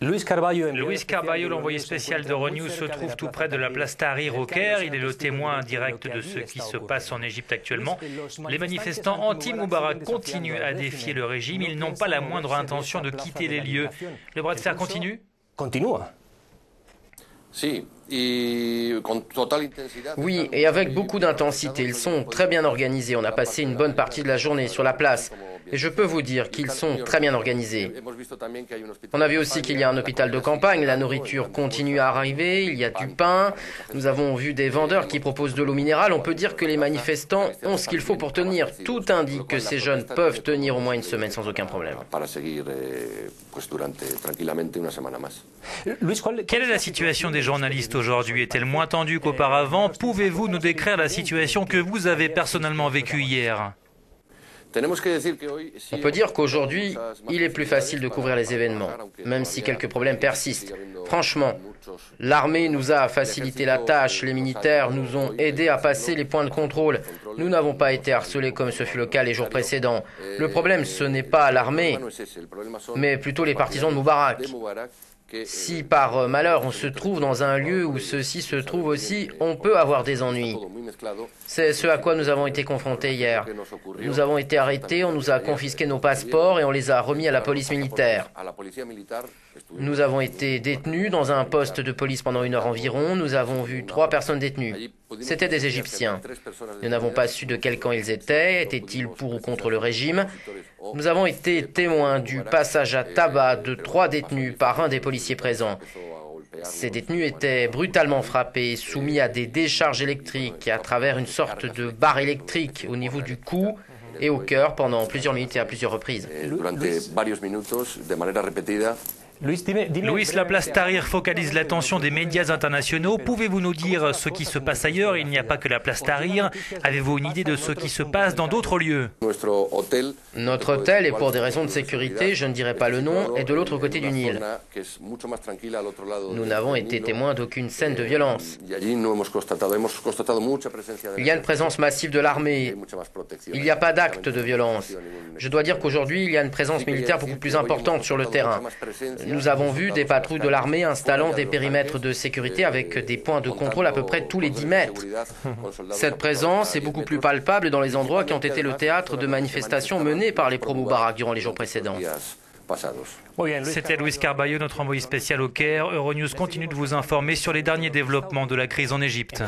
Luis Carballo, l'envoyé spécial d'Euronews, se trouve tout près de la place Tahrir au Caire. Il est le témoin direct de ce qui se passe en Égypte actuellement. Les manifestants anti-Moubarak continuent à défier le régime. Ils n'ont pas la moindre intention de quitter les lieux. Le bras de fer continue ? Oui, et avec beaucoup d'intensité. Ils sont très bien organisés. On a passé une bonne partie de la journée sur la place. Et je peux vous dire qu'ils sont très bien organisés. On a vu aussi qu'il y a un hôpital de campagne. La nourriture continue à arriver. Il y a du pain. Nous avons vu des vendeurs qui proposent de l'eau minérale. On peut dire que les manifestants ont ce qu'il faut pour tenir. Tout indique que ces jeunes peuvent tenir au moins une semaine sans aucun problème. Quelle est la situation des journalistes aujourd'hui? Est-elle moins tendue qu'auparavant? Pouvez-vous nous décrire la situation que vous avez personnellement vécue hier? On peut dire qu'aujourd'hui, il est plus facile de couvrir les événements, même si quelques problèmes persistent. Franchement, l'armée nous a facilité la tâche, les militaires nous ont aidés à passer les points de contrôle. Nous n'avons pas été harcelés comme ce fut le cas les jours précédents. Le problème, ce n'est pas l'armée, mais plutôt les partisans de Moubarak. Si par malheur on se trouve dans un lieu où ceux-ci se trouvent aussi, on peut avoir des ennuis. C'est ce à quoi nous avons été confrontés hier. Nous avons été arrêtés, on nous a confisqué nos passeports et on les a remis à la police militaire. Nous avons été détenus dans un poste de police pendant 1 heure environ. Nous avons vu 3 personnes détenues. C'étaient des Égyptiens. Nous n'avons pas su de quel camp ils étaient. Étaient-ils pour ou contre le régime? Nous avons été témoins du passage à tabac de 3 détenus par un des policiers présents. Ces détenus étaient brutalement frappés, soumis à des décharges électriques à travers une sorte de barre électrique au niveau du cou et au cœur pendant plusieurs minutes et à plusieurs reprises. Luis, la place Tahrir focalise l'attention des médias internationaux. Pouvez-vous nous dire ce qui se passe ailleurs? Il n'y a pas que la place Tahrir. Avez-vous une idée de ce qui se passe dans d'autres lieux? Notre hôtel, et pour des raisons de sécurité, je ne dirai pas le nom, est de l'autre côté du Nil. Nous n'avons été témoins d'aucune scène de violence. Il y a une présence massive de l'armée. Il n'y a pas d'acte de violence. Je dois dire qu'aujourd'hui, il y a une présence militaire beaucoup plus importante sur le terrain. Nous avons vu des patrouilles de l'armée installant des périmètres de sécurité avec des points de contrôle à peu près tous les 10 mètres. Cette présence est beaucoup plus palpable dans les endroits qui ont été le théâtre de manifestations menées par les pro-Moubarak durant les jours précédents. C'était Luis Carballo, notre envoyé spécial au Caire. Euronews continue de vous informer sur les derniers développements de la crise en Égypte.